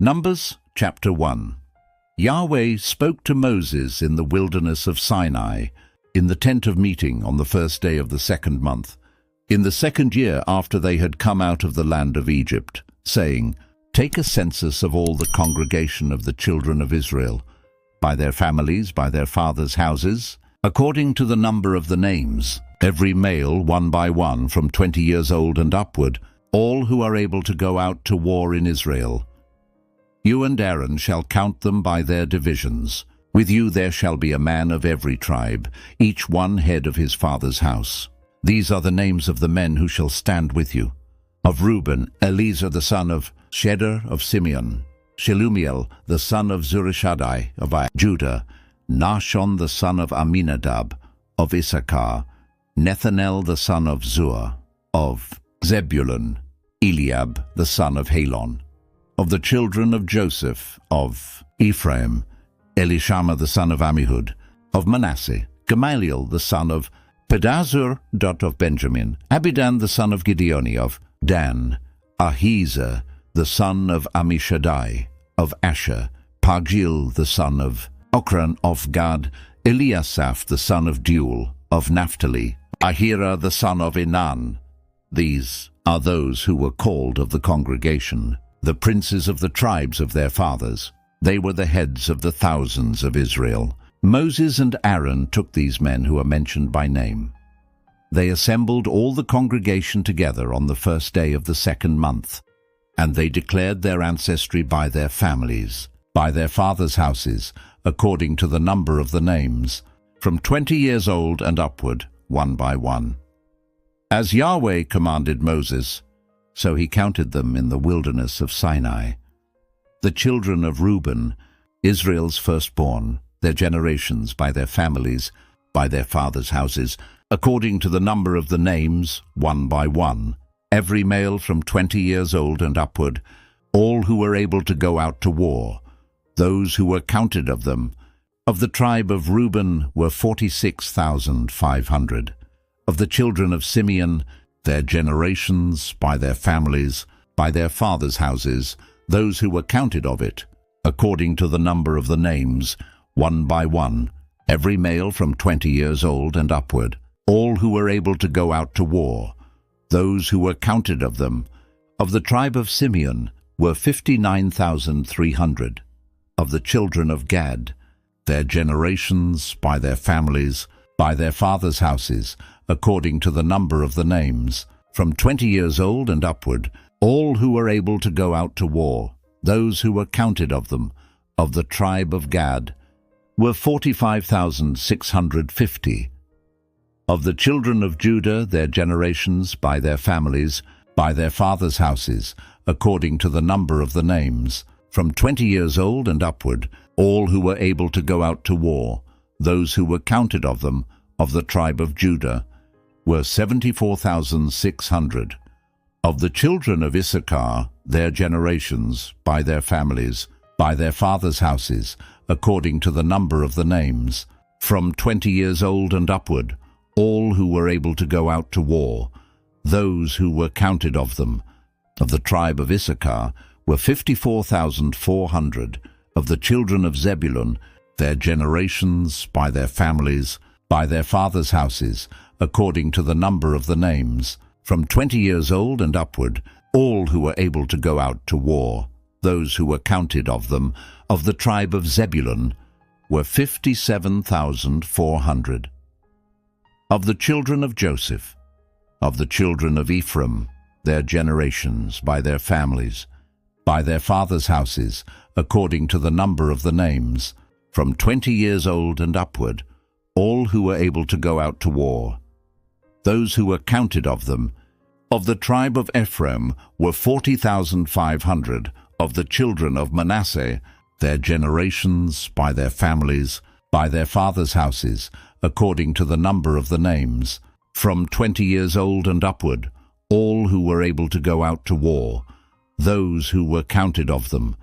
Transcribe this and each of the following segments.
Numbers chapter 1. Yahweh spoke to Moses in the wilderness of Sinai, in the tent of meeting on the first day of the second month, in the second year after they had come out of the land of Egypt, saying, Take a census of all the congregation of the children of Israel, by their families, by their fathers' houses, according to the number of the names, every male one by one from 20 years old and upward, all who are able to go out to war in Israel. You and Aaron shall count them by their divisions. With you there shall be a man of every tribe, each one head of his father's house. These are the names of the men who shall stand with you. Of Reuben, Eleazar the son of Shedeur of Simeon, Shelumiel the son of Zurishaddai of Judah, Nahshon the son of Amminadab of Issachar, Nethanel the son of Zur of Zebulun, Eliab the son of Helon. Of the children of Joseph, of Ephraim, Elishama the son of Ammihud, of Manasseh, Gamaliel the son of Pedazur of Benjamin, Abidan the son of Gideoni of Dan, Ahiezer the son of Ammishaddai of Asher, Pagil the son of Ochran of Gad, Eliasaph the son of Deuel of Naphtali, Ahira the son of Enan. These are those who were called of the congregation, the princes of the tribes of their fathers. They were the heads of the thousands of Israel. Moses and Aaron took these men who are mentioned by name. They assembled all the congregation together on the first day of the second month, and they declared their ancestry by their families, by their fathers' houses, according to the number of the names, from 20 years old and upward, one by one. As Yahweh commanded Moses, so he counted them in the wilderness of Sinai. The children of Reuben, Israel's firstborn, their generations by their families, by their fathers' houses, according to the number of the names, one by one, every male from 20 years old and upward, all who were able to go out to war, those who were counted of them. Of the tribe of Reuben were 46,500. Of the children of Simeon, their generations, by their families, by their fathers' houses, those who were counted of it, according to the number of the names, one by one, every male from 20 years old and upward, all who were able to go out to war, those who were counted of them. Of the tribe of Simeon were 59,300. Of the children of Gad, their generations, by their families, by their fathers' houses, according to the number of the names, from 20 years old and upward, all who were able to go out to war, those who were counted of them, of the tribe of Gad, were 45,650. Of the children of Judah, their generations, by their families, by their fathers' houses, according to the number of the names, from 20 years old and upward, all who were able to go out to war, those who were counted of them, of the tribe of Judah, were 74,600. Of the children of Issachar, their generations, by their families, by their fathers' houses, according to the number of the names, from 20 years old and upward, all who were able to go out to war, those who were counted of them, of the tribe of Issachar, were 54,400. Of the children of Zebulun, their generations, by their families, by their fathers' houses, according to the number of the names, from 20 years old and upward, all who were able to go out to war, those who were counted of them, of the tribe of Zebulun, were 57,400. Of the children of Joseph, of the children of Ephraim, their generations, by their families, by their fathers' houses, according to the number of the names, from 20 years old and upward, all who were able to go out to war, those who were counted of them, of the tribe of Ephraim, were 40,500. Of the children of Manasseh, their generations, by their families, by their fathers' houses, according to the number of the names, from 20 years old and upward, all who were able to go out to war, those who were counted of them.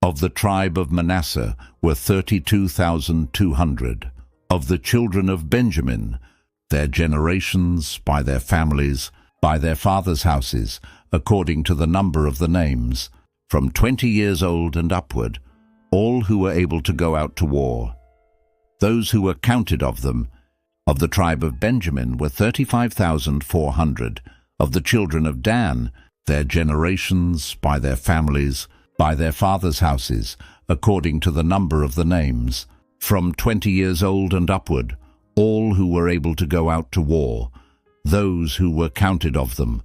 Of the tribe of Manasseh were 32,200. Of the children of Benjamin, their generations, by their families, by their fathers' houses, according to the number of the names, from 20 years old and upward, all who were able to go out to war. Those who were counted of them, of the tribe of Benjamin, were 35,400. Of the children of Dan, their generations, by their families, by their fathers' houses, according to the number of the names, from 20 years old and upward, all who were able to go out to war. Those who were counted of them,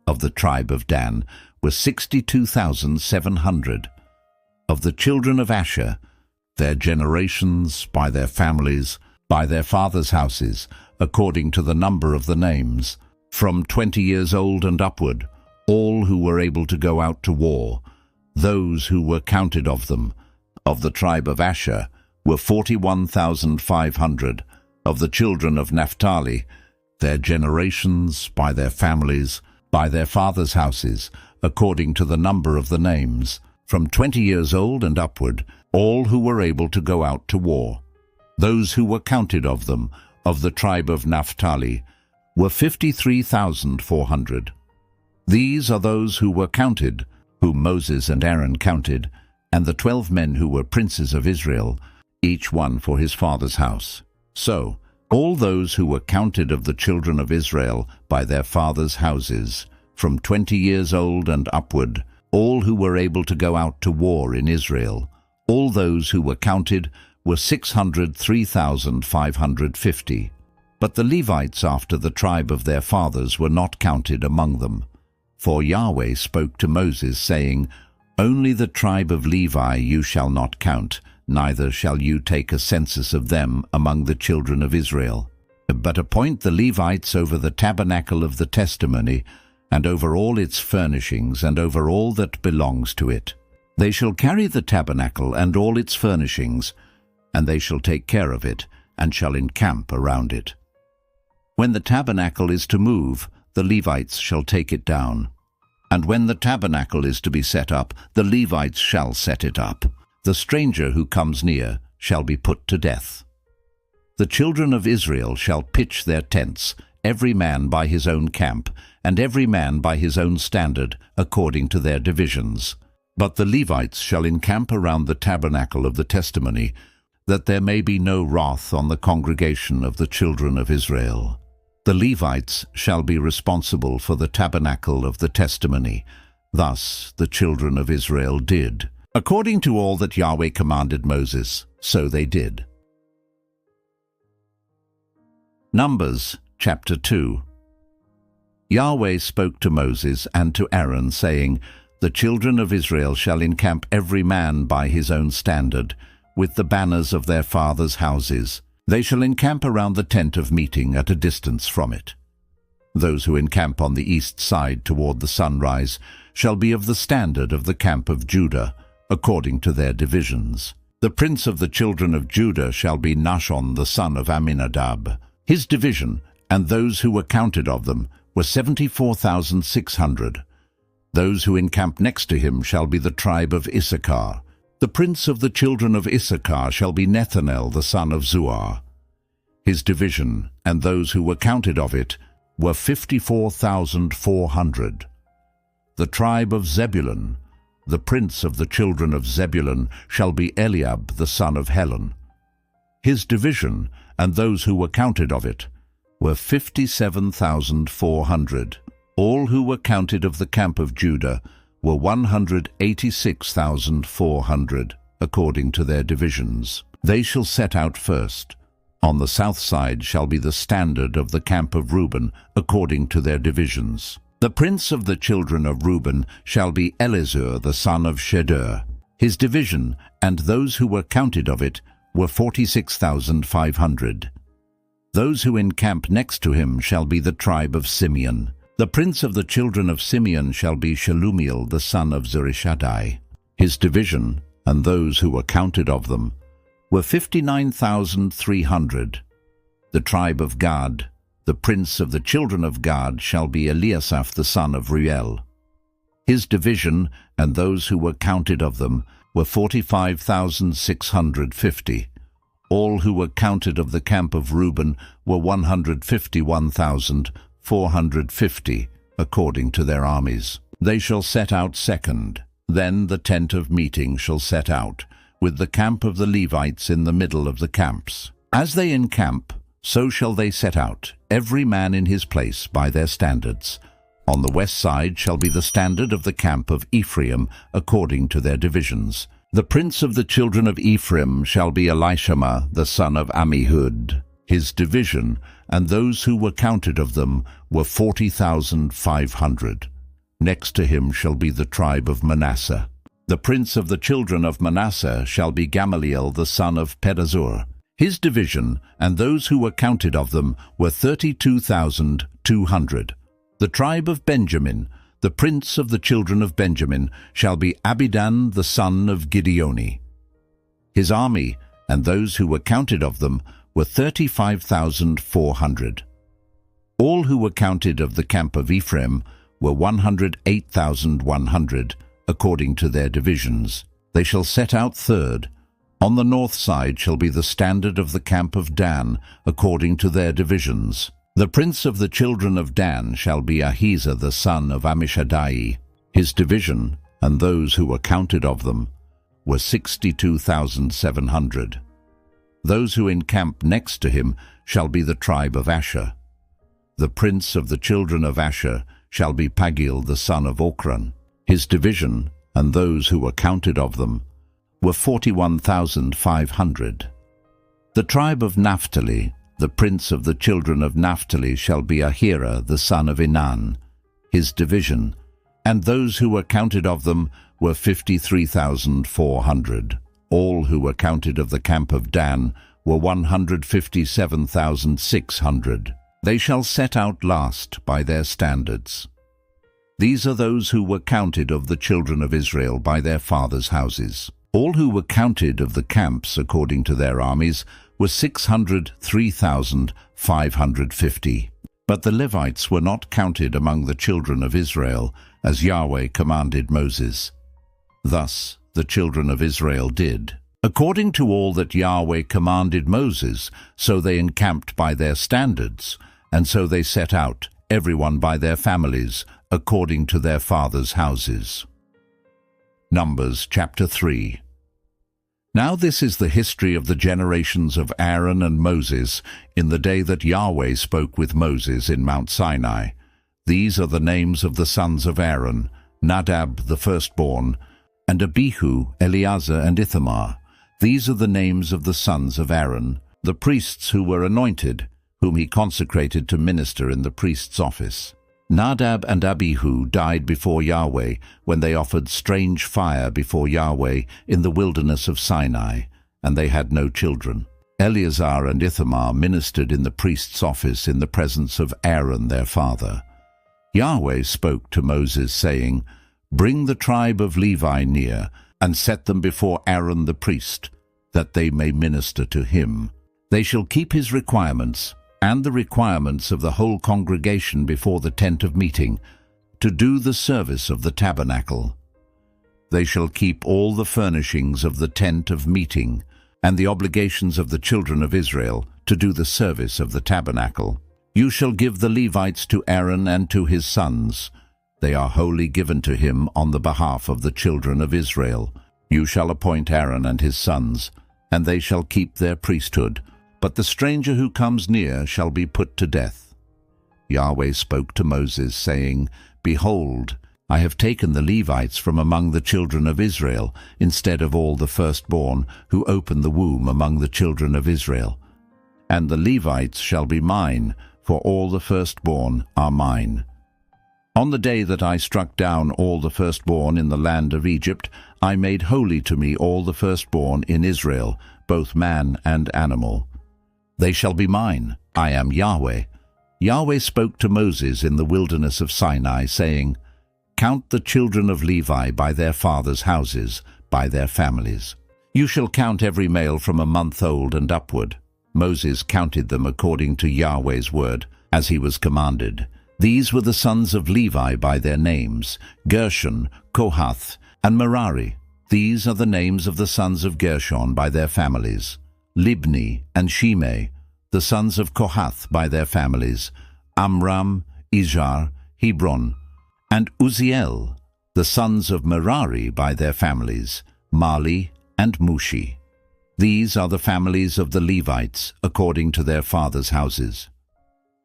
of the tribe of Dan, were 62,700. Of the children of Asher, their generations, by their families, by their fathers' houses, according to the number of the names, from 20 years old and upward, all who were able to go out to war. Those who were counted of them, of the tribe of Asher, were 41,500. Of the children of Naphtali, their generations, by their families, by their fathers' houses, according to the number of the names, from 20 years old and upward, all who were able to go out to war. Those who were counted of them, of the tribe of Naphtali, were 53,400. These are those who were counted, whom Moses and Aaron counted, and the 12 men who were princes of Israel, each one for his father's house. So, all those who were counted of the children of Israel by their fathers' houses, from 20 years old and upward, all who were able to go out to war in Israel, all those who were counted were 603,550. But the Levites after the tribe of their fathers were not counted among them. For Yahweh spoke to Moses, saying, "Only the tribe of Levi you shall not count, neither shall you take a census of them among the children of Israel. But appoint the Levites over the tabernacle of the testimony, and over all its furnishings, and over all that belongs to it. They shall carry the tabernacle and all its furnishings, and they shall take care of it, and shall encamp around it. When the tabernacle is to move, the Levites shall take it down. And when the tabernacle is to be set up, the Levites shall set it up. The stranger who comes near shall be put to death. The children of Israel shall pitch their tents, every man by his own camp, and every man by his own standard, according to their divisions. But the Levites shall encamp around the tabernacle of the testimony, that there may be no wrath on the congregation of the children of Israel. The Levites shall be responsible for the tabernacle of the testimony. Thus the children of Israel did. According to all that Yahweh commanded Moses, so they did. Numbers chapter 2. Yahweh spoke to Moses and to Aaron, saying, "The children of Israel shall encamp every man by his own standard, with the banners of their fathers' houses. They shall encamp around the tent of meeting at a distance from it. Those who encamp on the east side toward the sunrise shall be of the standard of the camp of Judah, according to their divisions. The prince of the children of Judah shall be Nahshon the son of Amminadab. His division, and those who were counted of them, were 74,600. Those who encamp next to him shall be the tribe of Issachar. The prince of the children of Issachar shall be Nethanel the son of Zuar. His division, and those who were counted of it, were 54,400. The tribe of Zebulun, the prince of the children of Zebulun shall be Eliab the son of Helon. His division, and those who were counted of it, were 57,400. All who were counted of the camp of Judah were 186,400, according to their divisions. They shall set out first. On the south side shall be the standard of the camp of Reuben, according to their divisions. The prince of the children of Reuben shall be Elizur the son of Shedeur. His division, and those who were counted of it, were 46,500. Those who encamp next to him shall be the tribe of Simeon. The prince of the children of Simeon shall be Shelumiel the son of Zurishaddai. His division, and those who were counted of them, were 59,300. The tribe of Gad, the prince of the children of Gad shall be Eliasaph the son of Reuel. His division, and those who were counted of them, were 45,650. All who were counted of the camp of Reuben were 151,450, according to their armies. They shall set out second. Then the tent of meeting shall set out, with the camp of the Levites in the middle of the camps. As they encamp, so shall they set out, every man in his place by their standards. On the west side shall be the standard of the camp of Ephraim, according to their divisions. The prince of the children of Ephraim shall be Elishama, the son of Ammihud. His division, and those who were counted of them, were 40,500. Next to him shall be the tribe of Manasseh. The prince of the children of Manasseh shall be Gamaliel, the son of Pedazur. His division, and those who were counted of them, were 32,200. The tribe of Benjamin, the prince of the children of Benjamin, shall be Abidan, the son of Gideoni. His army, and those who were counted of them, were 35,400. All who were counted of the camp of Ephraim were 108,100, according to their divisions. They shall set out third. On the north side shall be the standard of the camp of Dan, according to their divisions. The prince of the children of Dan shall be Ahiezer, the son of Ammishaddai. His division, and those who were counted of them, were 62,700. Those who encamp next to him shall be the tribe of Asher. The prince of the children of Asher shall be Pagiel, the son of Ochran. His division, and those who were counted of them, were 41,500. The tribe of Naphtali, the prince of the children of Naphtali shall be Ahira, the son of Enan. His division, and those who were counted of them, were 53,400. All who were counted of the camp of Dan were 157,600. They shall set out last by their standards. These are those who were counted of the children of Israel by their fathers' houses. All who were counted of the camps according to their armies were 603,550. But the Levites were not counted among the children of Israel, as Yahweh commanded Moses. Thus the children of Israel did, according to all that Yahweh commanded Moses, so they encamped by their standards, and so they set out, everyone by their families, according to their fathers' houses. Numbers chapter 3. Now this is the history of the generations of Aaron and Moses in the day that Yahweh spoke with Moses in Mount Sinai. These are the names of the sons of Aaron: Nadab the firstborn, and Abihu, Eleazar, and Ithamar. These are the names of the sons of Aaron, the priests who were anointed, whom he consecrated to minister in the priest's office. Nadab and Abihu died before Yahweh when they offered strange fire before Yahweh in the wilderness of Sinai, and they had no children. Eleazar and Ithamar ministered in the priest's office in the presence of Aaron their father. Yahweh spoke to Moses, saying, "Bring the tribe of Levi near, and set them before Aaron the priest, that they may minister to him. They shall keep his requirements, and the requirements of the whole congregation before the tent of meeting, to do the service of the tabernacle. They shall keep all the furnishings of the tent of meeting, and the obligations of the children of Israel, to do the service of the tabernacle. You shall give the Levites to Aaron and to his sons. They are wholly given to him on the behalf of the children of Israel. You shall appoint Aaron and his sons, and they shall keep their priesthood. But the stranger who comes near shall be put to death." Yahweh spoke to Moses, saying, "Behold, I have taken the Levites from among the children of Israel, instead of all the firstborn who open the womb among the children of Israel. And the Levites shall be mine, for all the firstborn are mine. On the day that I struck down all the firstborn in the land of Egypt, I made holy to me all the firstborn in Israel, both man and animal. They shall be mine. I am Yahweh." Yahweh spoke to Moses in the wilderness of Sinai, saying, "Count the children of Levi by their fathers' houses, by their families. You shall count every male from a month old and upward." Moses counted them according to Yahweh's word, as he was commanded. These were the sons of Levi by their names: Gershon, Kohath, and Merari. These are the names of the sons of Gershon by their families: Libni and Shimei. The sons of Kohath by their families: Amram, Izhar, Hebron, and Uzziel. The sons of Merari by their families, Mali and Mushi. These are the families of the Levites, according to their fathers' houses.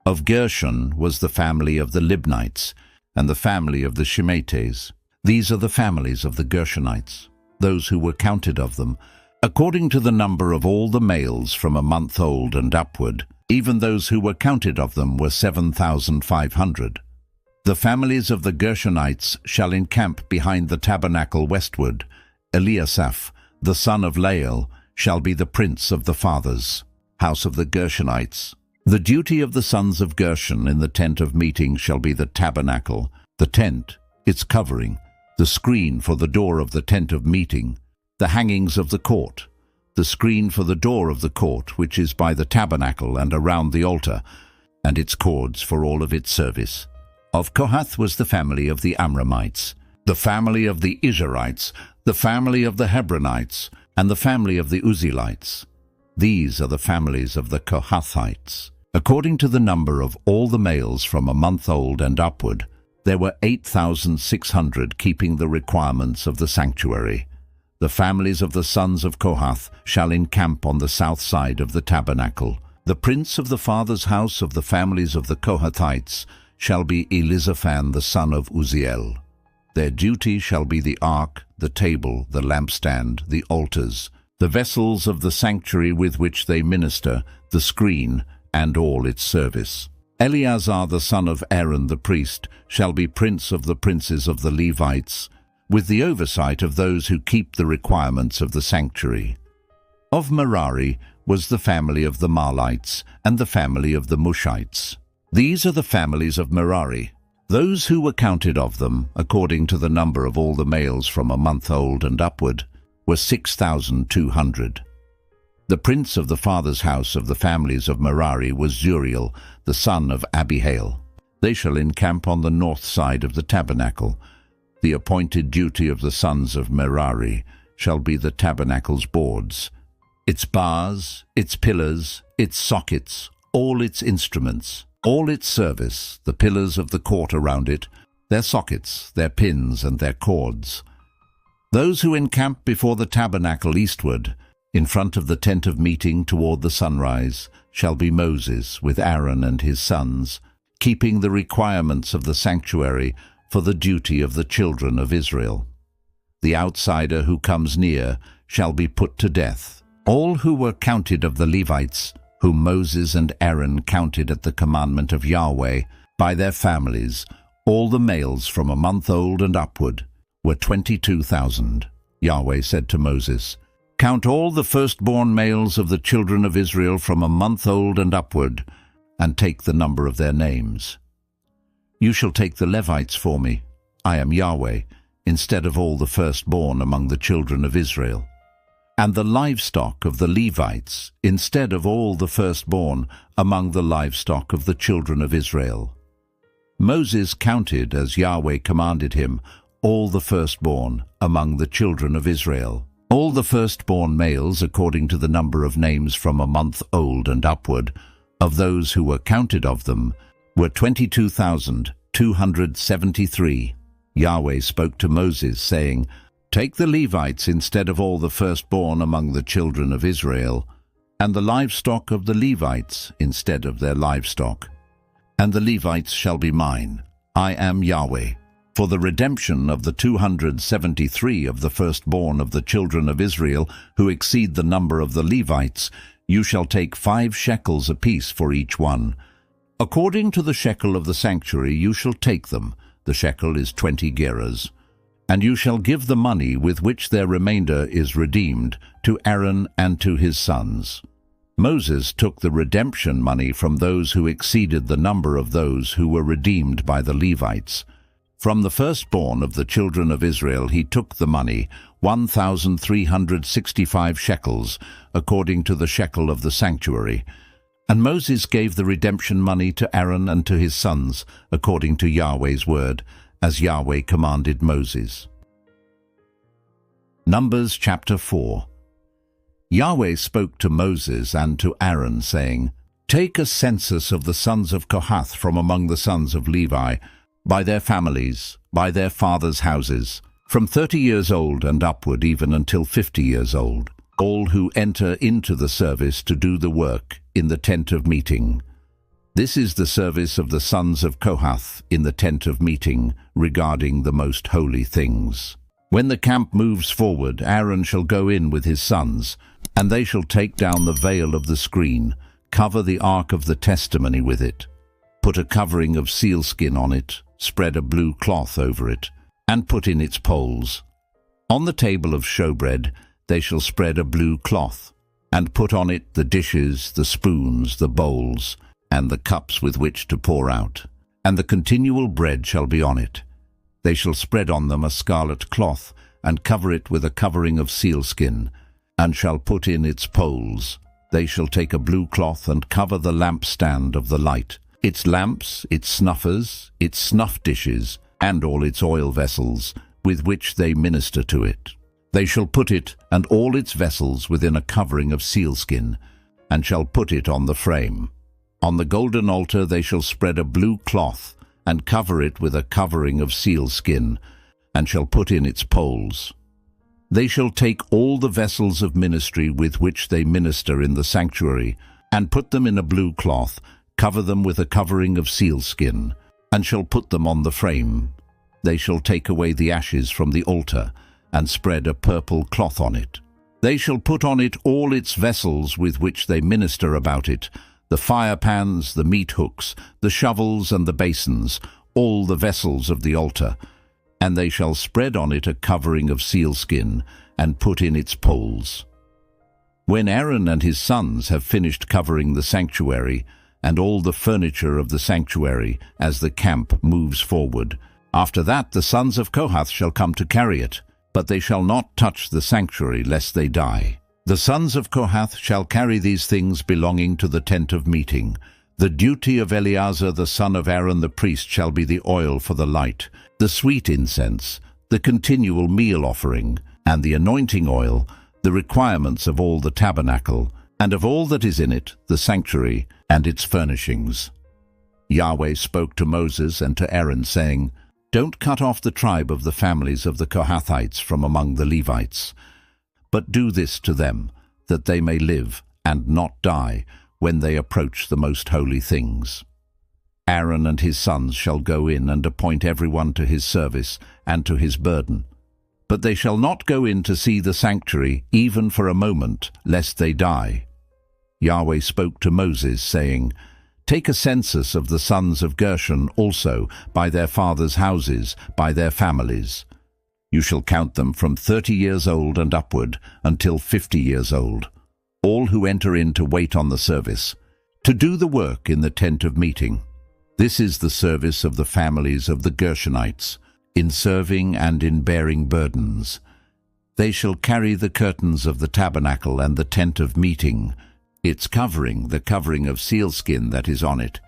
Of Gershon was the family of the Libnites, and the family of the Shemetes. These are the families of the Gershonites, those who were counted of them, according to the number of all the males from a month old and upward. Even those who were counted of them were 7,500. The families of the Gershonites shall encamp behind the tabernacle westward. Eliasaph, the son of Lael, shall be the prince of the fathers. House of the Gershonites. The duty of the sons of Gershon in the tent of meeting shall be the tabernacle, the tent, its covering, the screen for the door of the tent of meeting, the hangings of the court, the screen for the door of the court which is by the tabernacle and around the altar, and its cords for all of its service. Of Kohath was the family of the Amramites, the family of the Izharites, the family of the Hebronites, and the family of the Uzzielites. These are the families of the Kohathites. According to the number of all the males from a month old and upward, there were 8,600 keeping the requirements of the sanctuary. The families of the sons of Kohath shall encamp on the south side of the tabernacle. The prince of the father's house of the families of the Kohathites shall be Elizaphan the son of Uzziel. Their duty shall be the ark, the table, the lampstand, the altars, the vessels of the sanctuary with which they minister, the screen, and all its service. Eleazar the son of Aaron the priest shall be prince of the princes of the Levites, with the oversight of those who keep the requirements of the sanctuary. Of Merari was the family of the Mahlites and the family of the Mushites. These are the families of Merari. Those who were counted of them, according to the number of all the males from a month old and upward, were 6,200. The prince of the father's house of the families of Merari was Zuriel, the son of Abihail. They shall encamp on the north side of the tabernacle. The appointed duty of the sons of Merari shall be the tabernacle's boards, its bars, its pillars, its sockets, all its instruments, all its service, the pillars of the court around it, their sockets, their pins, and their cords. Those who encamp before the tabernacle eastward, in front of the tent of meeting toward the sunrise, shall be Moses with Aaron and his sons, keeping the requirements of the sanctuary for the duty of the children of Israel. The outsider who comes near shall be put to death. All who were counted of the Levites, whom Moses and Aaron counted at the commandment of Yahweh, by their families, all the males from a month old and upward, were 22,000. Yahweh said to Moses, "Count all the firstborn males of the children of Israel from a month old and upward, and take the number of their names. You shall take the Levites for me, I am Yahweh, instead of all the firstborn among the children of Israel, and the livestock of the Levites, instead of all the firstborn among the livestock of the children of Israel." Moses counted, as Yahweh commanded him, all the firstborn among the children of Israel. All the firstborn males, according to the number of names from a month old and upward, of those who were counted of them, were 22,273. Yahweh spoke to Moses, saying, "Take the Levites instead of all the firstborn among the children of Israel, and the livestock of the Levites instead of their livestock. And the Levites shall be mine. I am Yahweh. For the redemption of the 273 of the firstborn of the children of Israel, who exceed the number of the Levites, you shall take 5 shekels apiece for each one. According to the shekel of the sanctuary you shall take them. The shekel is 20 gerahs. And you shall give the money with which their remainder is redeemed to Aaron and to his sons." Moses took the redemption money from those who exceeded the number of those who were redeemed by the Levites. From the firstborn of the children of Israel he took the money, 1,365 shekels, according to the shekel of the sanctuary. And Moses gave the redemption money to Aaron and to his sons, according to Yahweh's word, as Yahweh commanded Moses. Numbers chapter 4. Yahweh spoke to Moses and to Aaron, saying, "Take a census of the sons of Kohath from among the sons of Levi, by their families, by their fathers' houses, from 30 years old and upward, even until 50 years old, all who enter into the service to do the work in the tent of meeting. This is the service of the sons of Kohath in the tent of meeting regarding the most holy things. When the camp moves forward, Aaron shall go in with his sons, and they shall take down the veil of the screen, cover the ark of the testimony with it, put a covering of sealskin on it, spread a blue cloth over it, and put in its poles. On the table of showbread they shall spread a blue cloth, and put on it the dishes, the spoons, the bowls, and the cups with which to pour out, and the continual bread shall be on it. They shall spread on them a scarlet cloth, and cover it with a covering of sealskin, and shall put in its poles. They shall take a blue cloth and cover the lampstand of the light, its lamps, its snuffers, its snuff dishes, and all its oil vessels, with which they minister to it. They shall put it and all its vessels within a covering of sealskin, and shall put it on the frame. On the golden altar they shall spread a blue cloth, and cover it with a covering of sealskin, and shall put in its poles. They shall take all the vessels of ministry with which they minister in the sanctuary, and put them in a blue cloth, cover them with a covering of sealskin, and shall put them on the frame. They shall take away the ashes from the altar, and spread a purple cloth on it. They shall put on it all its vessels with which they minister about it, the fire pans, the meat hooks, the shovels and the basins, all the vessels of the altar. And they shall spread on it a covering of sealskin, and put in its poles. When Aaron and his sons have finished covering the sanctuary, and all the furniture of the sanctuary, as the camp moves forward, after that the sons of Kohath shall come to carry it, but they shall not touch the sanctuary, lest they die. The sons of Kohath shall carry these things belonging to the tent of meeting. The duty of Eleazar the son of Aaron the priest shall be the oil for the light, the sweet incense, the continual meal offering, and the anointing oil, the requirements of all the tabernacle, and of all that is in it, the sanctuary, and its furnishings. Yahweh spoke to Moses and to Aaron, saying, Don't cut off the tribe of the families of the Kohathites from among the Levites, but do this to them, that they may live and not die when they approach the most holy things. Aaron and his sons shall go in and appoint everyone to his service and to his burden. But they shall not go in to see the sanctuary even for a moment, lest they die. Yahweh spoke to Moses, saying, Take a census of the sons of Gershon also, by their fathers' houses, by their families. You shall count them from 30 years old and upward until 50 years old, all who enter in to wait on the service, to do the work in the tent of meeting. This is the service of the families of the Gershonites, in serving and in bearing burdens. They shall carry the curtains of the tabernacle and the tent of meeting, its covering, the covering of sealskin that is on it,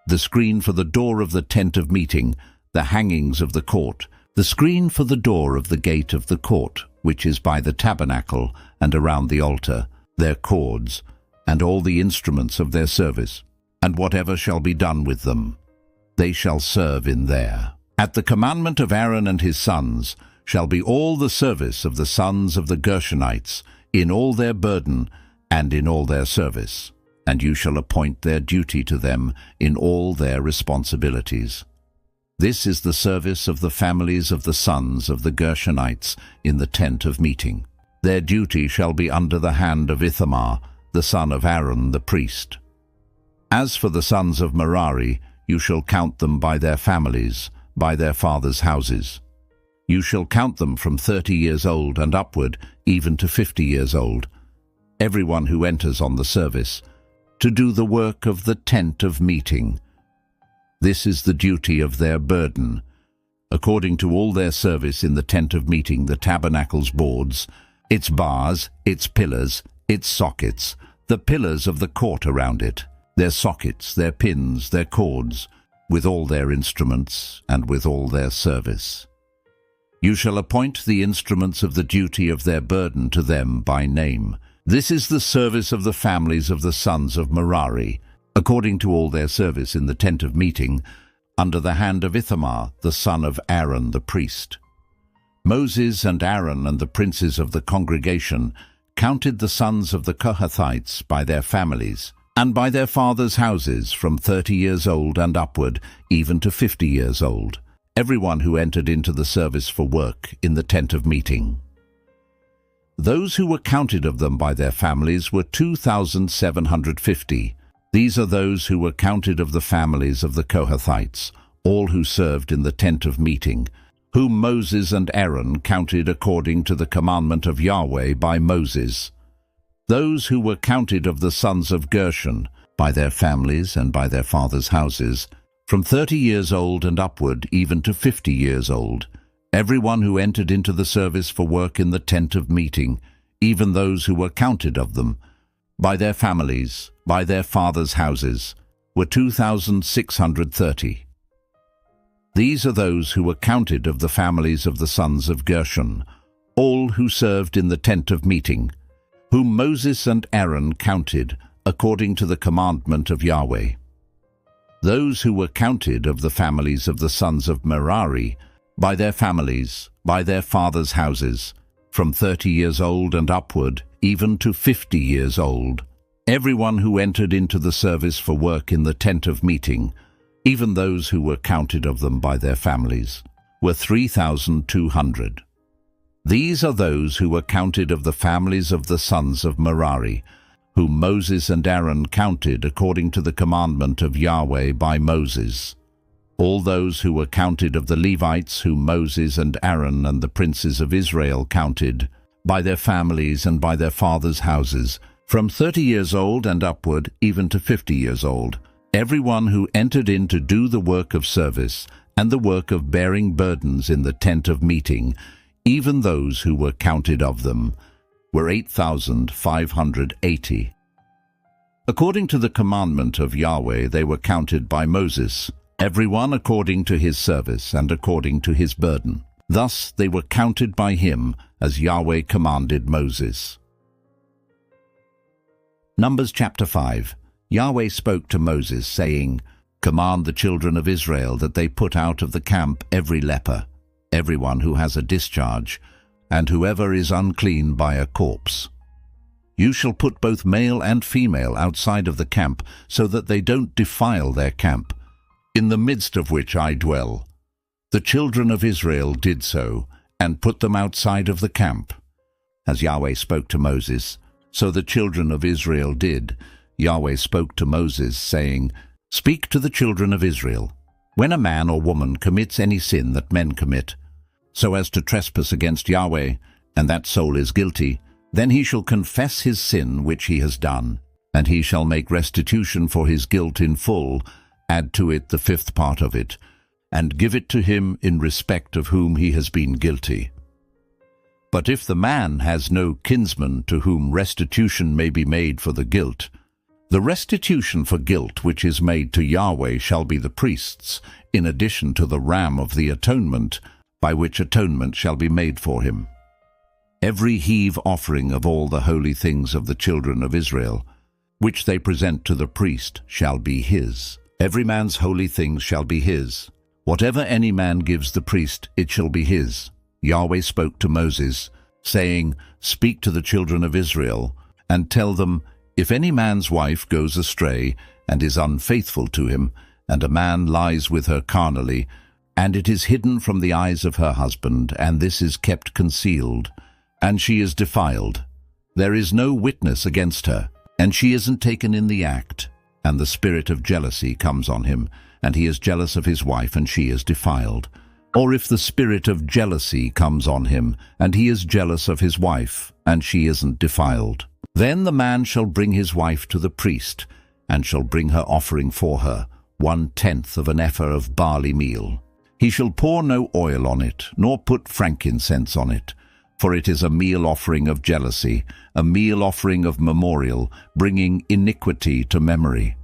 the screen for the door of the tent of meeting, the hangings of the court, the screen for the door of the gate of the court, which is by the tabernacle and around the altar, their cords, and all the instruments of their service, and whatever shall be done with them. They shall serve in there. At the commandment of Aaron and his sons shall be all the service of the sons of the Gershonites, in all their burden and in all their service, and you shall appoint their duty to them in all their responsibilities. This is the service of the families of the sons of the Gershonites in the tent of meeting. Their duty shall be under the hand of Ithamar, the son of Aaron the priest. As for the sons of Merari, you shall count them by their families, by their fathers' houses. You shall count them from 30 years old and upward, even to 50 years old, everyone who enters on the service, to do the work of the tent of meeting. This is the duty of their burden, according to all their service in the tent of meeting, the tabernacle's boards, its bars, its pillars, its sockets, the pillars of the court around it, their sockets, their pins, their cords, with all their instruments and with all their service. You shall appoint the instruments of the duty of their burden to them by name. This is the service of the families of the sons of Merari, according to all their service in the tent of meeting, under the hand of Ithamar, the son of Aaron the priest. Moses and Aaron and the princes of the congregation counted the sons of the Kohathites by their families, and by their fathers' houses, from 30 years old and upward, even to 50 years old, everyone who entered into the service for work in the tent of meeting. Those who were counted of them by their families were 2,750. These are those who were counted of the families of the Kohathites, all who served in the tent of meeting, whom Moses and Aaron counted according to the commandment of Yahweh by Moses. Those who were counted of the sons of Gershon, by their families and by their fathers' houses, from 30 years old and upward, even to 50 years old, everyone who entered into the service for work in the tent of meeting, even those who were counted of them, by their families, by their fathers' houses, were 2,630. These are those who were counted of the families of the sons of Gershon, all who served in the tent of meeting, whom Moses and Aaron counted according to the commandment of Yahweh. Those who were counted of the families of the sons of Merari, by their families, by their fathers' houses, from 30 years old and upward, even to 50 years old, everyone who entered into the service for work in the tent of meeting, even those who were counted of them by their families, were 3,200. These are those who were counted of the families of the sons of Merari, whom Moses and Aaron counted according to the commandment of Yahweh by Moses. All those who were counted of the Levites, whom Moses and Aaron and the princes of Israel counted, by their families and by their fathers' houses, from 30 years old and upward, even to 50 years old, everyone who entered in to do the work of service and the work of bearing burdens in the tent of meeting, even those who were counted of them, were 8,580. According to the commandment of Yahweh they were counted by Moses, everyone according to his service and according to his burden. Thus they were counted by him as Yahweh commanded Moses. Numbers chapter 5. Yahweh spoke to Moses, saying, Command the children of Israel that they put out of the camp every leper, everyone who has a discharge, and whoever is unclean by a corpse. You shall put both male and female outside of the camp, so that they don't defile their camp, in the midst of which I dwell. The children of Israel did so, and put them outside of the camp. As Yahweh spoke to Moses, so the children of Israel did. Yahweh spoke to Moses, saying, Speak to the children of Israel. When a man or woman commits any sin that men commit, so as to trespass against Yahweh, and that soul is guilty, then he shall confess his sin which he has done, and he shall make restitution for his guilt in full, add to it the 5th part of it, and give it to him in respect of whom he has been guilty. But if the man has no kinsman to whom restitution may be made for the guilt, the restitution for guilt which is made to Yahweh shall be the priest's, in addition to the ram of the atonement, by which atonement shall be made for him. Every heave offering of all the holy things of the children of Israel, which they present to the priest, shall be his. Every man's holy things shall be his. Whatever any man gives the priest, it shall be his. Yahweh spoke to Moses, saying, Speak to the children of Israel, and tell them, If any man's wife goes astray, and is unfaithful to him, and a man lies with her carnally, and it is hidden from the eyes of her husband, and this is kept concealed, and she is defiled, there is no witness against her, and she isn't taken in the act, and the spirit of jealousy comes on him, and he is jealous of his wife, and she is defiled. Or if the spirit of jealousy comes on him, and he is jealous of his wife, and she isn't defiled, then the man shall bring his wife to the priest, and shall bring her offering for her, 1/10 of an ephah of barley meal. He shall pour no oil on it, nor put frankincense on it, for it is a meal offering of jealousy, a meal offering of memorial, bringing iniquity to memory.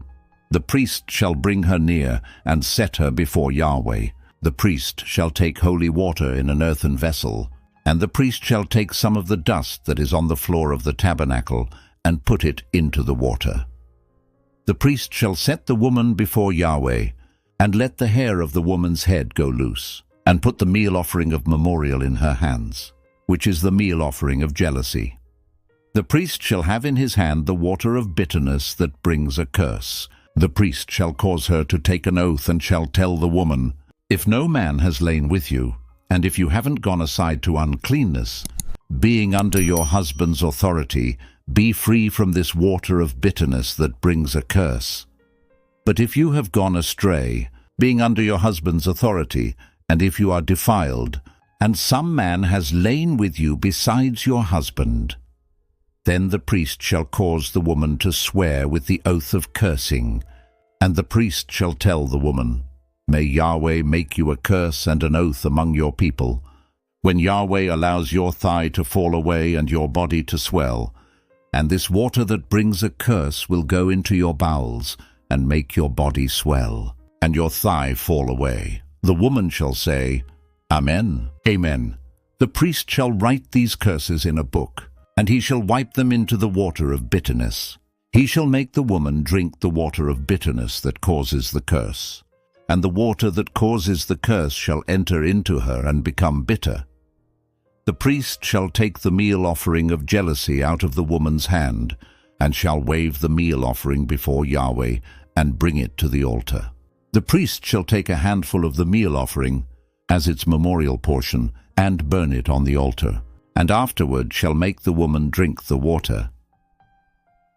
The priest shall bring her near, and set her before Yahweh. The priest shall take holy water in an earthen vessel, and the priest shall take some of the dust that is on the floor of the tabernacle, and put it into the water. The priest shall set the woman before Yahweh. and let the hair of the woman's head go loose, and put the meal offering of memorial in her hands, which is the meal offering of jealousy. The priest shall have in his hand the water of bitterness that brings a curse. The priest shall cause her to take an oath and shall tell the woman, if no man has lain with you, and if you haven't gone aside to uncleanness, being under your husband's authority, be free from this water of bitterness that brings a curse. But if you have gone astray, being under your husband's authority, and if you are defiled, and some man has lain with you besides your husband, then the priest shall cause the woman to swear with the oath of cursing, and the priest shall tell the woman, may Yahweh make you a curse and an oath among your people, when Yahweh allows your thigh to fall away and your body to swell, and this water that brings a curse will go into your bowels, and make your body swell, and your thigh fall away. The woman shall say, Amen, Amen. The priest shall write these curses in a book, and he shall wipe them into the water of bitterness. He shall make the woman drink the water of bitterness that causes the curse, and the water that causes the curse shall enter into her and become bitter. The priest shall take the meal offering of jealousy out of the woman's hand, and shall wave the meal offering before Yahweh, and bring it to the altar. The priest shall take a handful of the meal offering, as its memorial portion, and burn it on the altar, and afterward shall make the woman drink the water.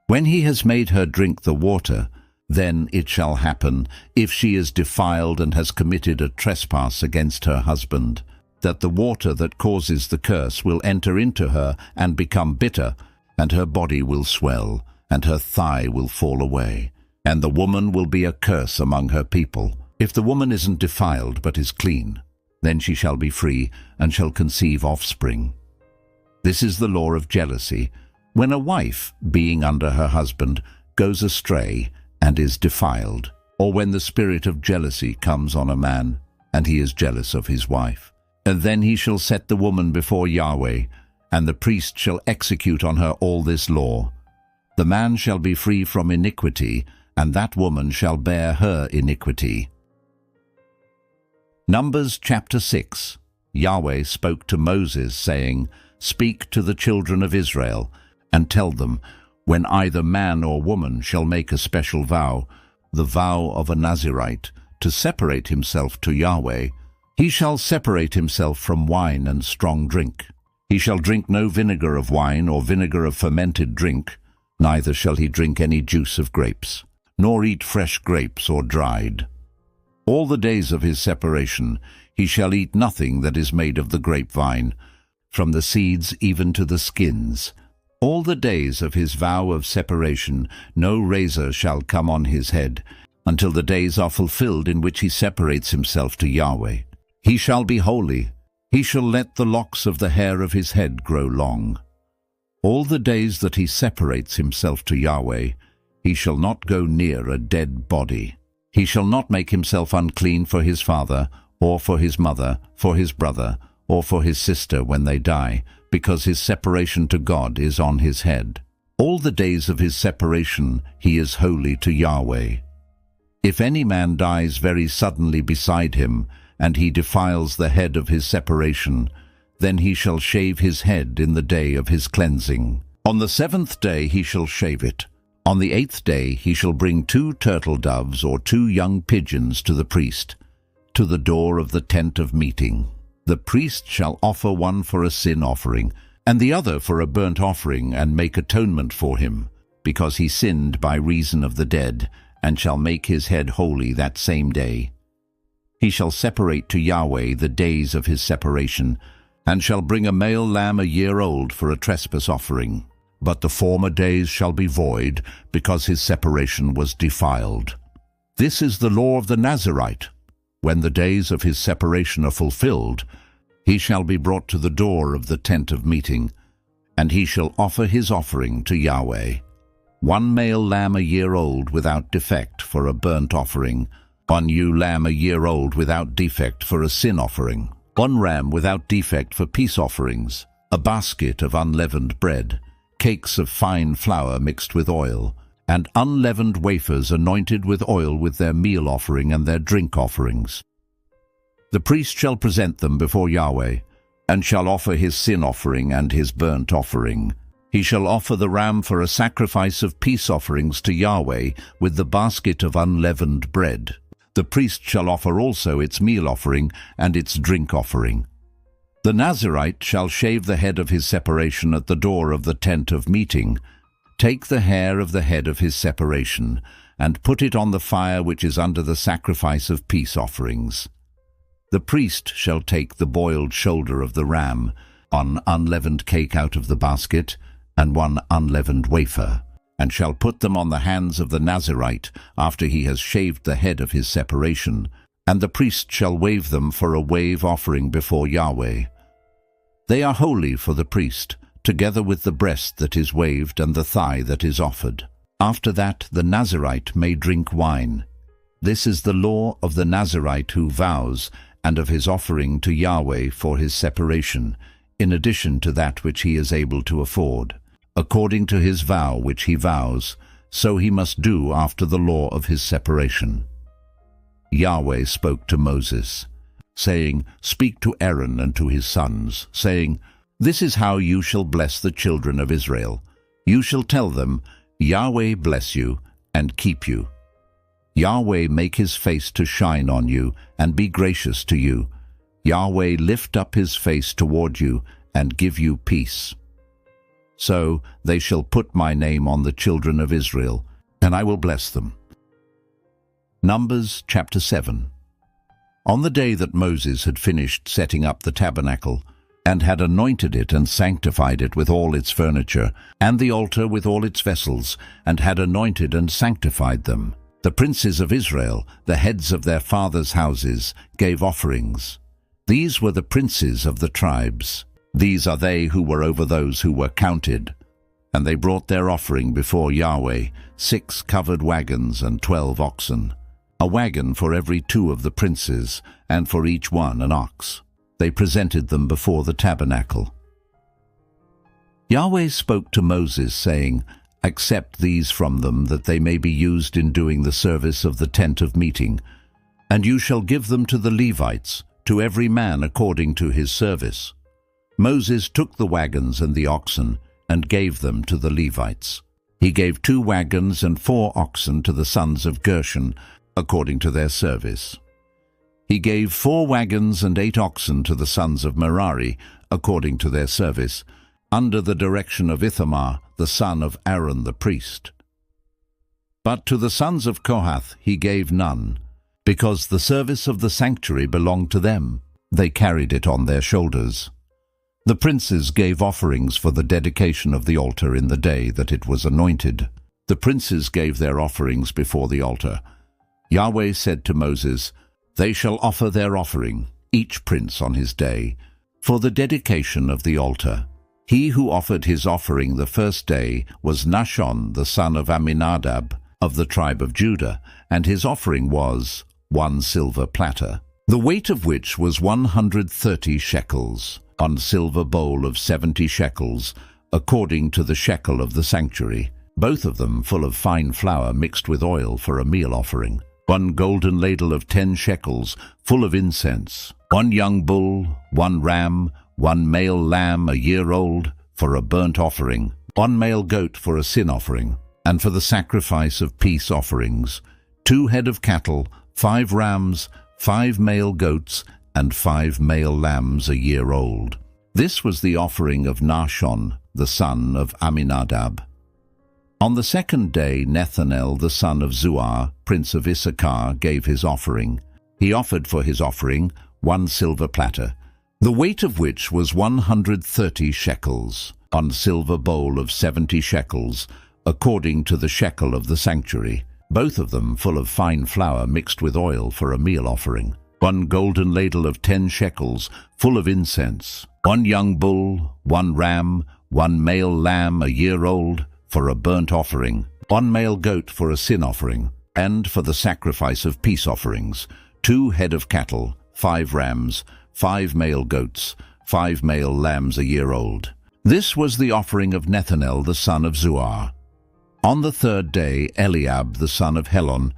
When he has made her drink the water, then it shall happen, if she is defiled and has committed a trespass against her husband, that the water that causes the curse will enter into her and become bitter, and her body will swell, and her thigh will fall away, and the woman will be a curse among her people. If the woman isn't defiled but is clean, then she shall be free and shall conceive offspring. This is the law of jealousy, when a wife, being under her husband, goes astray and is defiled, or when the spirit of jealousy comes on a man, and he is jealous of his wife. And then he shall set the woman before Yahweh, and the priest shall execute on her all this law. The man shall be free from iniquity, and that woman shall bear her iniquity. Numbers chapter 6. Yahweh spoke to Moses, saying, Speak to the children of Israel, and tell them, when either man or woman shall make a special vow, the vow of a Nazarite, to separate himself to Yahweh, he shall separate himself from wine and strong drink. He shall drink no vinegar of wine or vinegar of fermented drink, neither shall he drink any juice of grapes, nor eat fresh grapes or dried. All the days of his separation he shall eat nothing that is made of the grapevine, from the seeds even to the skins. All the days of his vow of separation no razor shall come on his head, until the days are fulfilled in which he separates himself to Yahweh. He shall be holy. He shall let the locks of the hair of his head grow long. All the days that he separates himself to Yahweh, he shall not go near a dead body. He shall not make himself unclean for his father, or for his mother, for his brother, or for his sister when they die, because his separation to God is on his head. All the days of his separation he is holy to Yahweh. If any man dies very suddenly beside him, and he defiles the head of his separation, then he shall shave his head in the day of his cleansing. On the 7th day he shall shave it. On the 8th day he shall bring 2 turtle doves or 2 young pigeons to the priest, to the door of the tent of meeting. The priest shall offer one for a sin offering, and the other for a burnt offering, and make atonement for him, because he sinned by reason of the dead, and shall make his head holy that same day. He shall separate to Yahweh the days of his separation, and shall bring a male lamb a year old for a trespass offering. But the former days shall be void, because his separation was defiled. This is the law of the Nazarite. When the days of his separation are fulfilled, he shall be brought to the door of the tent of meeting, and he shall offer his offering to Yahweh. 1 male lamb a year old without defect for a burnt offering, 1 ewe lamb a year old without defect for a sin offering, 1 ram without defect for peace offerings, a basket of unleavened bread, cakes of fine flour mixed with oil, and unleavened wafers anointed with oil with their meal offering and their drink offerings. The priest shall present them before Yahweh, and shall offer his sin offering and his burnt offering. He shall offer the ram for a sacrifice of peace offerings to Yahweh with the basket of unleavened bread. The priest shall offer also its meal offering and its drink offering. The Nazarite shall shave the head of his separation at the door of the tent of meeting. Take the hair of the head of his separation, and put it on the fire which is under the sacrifice of peace offerings. The priest shall take the boiled shoulder of the ram, one unleavened cake out of the basket, and one unleavened wafer, and shall put them on the hands of the Nazarite after he has shaved the head of his separation, and the priest shall wave them for a wave offering before Yahweh. They are holy for the priest, together with the breast that is waved and the thigh that is offered. After that the Nazarite may drink wine. This is the law of the Nazarite who vows, and of his offering to Yahweh for his separation, in addition to that which he is able to afford. According to his vow which he vows, so he must do after the law of his separation. Yahweh spoke to Moses, saying, Speak to Aaron and to his sons, saying, This is how you shall bless the children of Israel. You shall tell them, Yahweh bless you and keep you. Yahweh make his face to shine on you and be gracious to you. Yahweh lift up his face toward you and give you peace. So they shall put my name on the children of Israel, and I will bless them. Numbers chapter 7. On the day that Moses had finished setting up the tabernacle, and had anointed it and sanctified it with all its furniture, and the altar with all its vessels, and had anointed and sanctified them, the princes of Israel, the heads of their fathers' houses, gave offerings. These were the princes of the tribes. These are they who were over those who were counted. And they brought their offering before Yahweh, 6 covered wagons and 12 oxen, a wagon for every 2 of the princes, and for each one an ox. They presented them before the tabernacle. Yahweh spoke to Moses, saying, Accept these from them, that they may be used in doing the service of the tent of meeting, and you shall give them to the Levites, to every man according to his service. Moses took the wagons and the oxen, and gave them to the Levites. He gave 2 wagons and 4 oxen to the sons of Gershon, according to their service. He gave 4 wagons and 8 oxen to the sons of Merari, according to their service, under the direction of Ithamar, the son of Aaron the priest. But to the sons of Kohath he gave none, because the service of the sanctuary belonged to them. They carried it on their shoulders. The princes gave offerings for the dedication of the altar in the day that it was anointed. The princes gave their offerings before the altar. Yahweh said to Moses, They shall offer their offering, each prince on his day, for the dedication of the altar. He who offered his offering the first day was Nahshon, the son of Amminadab, of the tribe of Judah, and his offering was 1 silver platter, the weight of which was 130 shekels, one silver bowl of 70 shekels, according to the shekel of the sanctuary, both of them full of fine flour mixed with oil for a meal offering, 1 golden ladle of 10 shekels, full of incense, 1 young bull, 1 ram, 1 male lamb a year old, for a burnt offering, 1 male goat for a sin offering, and for the sacrifice of peace offerings, 2 head of cattle, 5 rams, 5 male goats, and 5 male lambs a year old. This was the offering of Nahshon, the son of Amminadab. On the second day Nethanel, the son of Zuar, prince of Issachar, gave his offering. He offered for his offering 1 silver platter, the weight of which was 130 shekels, 1 silver bowl of 70 shekels, according to the shekel of the sanctuary, both of them full of fine flour mixed with oil for a meal offering, 1 golden ladle of 10 shekels, full of incense, 1 young bull, 1 ram, 1 male lamb a year old, for a burnt offering, 1 male goat for a sin offering, and for the sacrifice of peace offerings, 2 head of cattle, 5 rams, 5 male goats, 5 male lambs a year old. This was the offering of Nethanel the son of Zuar. On the third day, Eliab the son of Helon,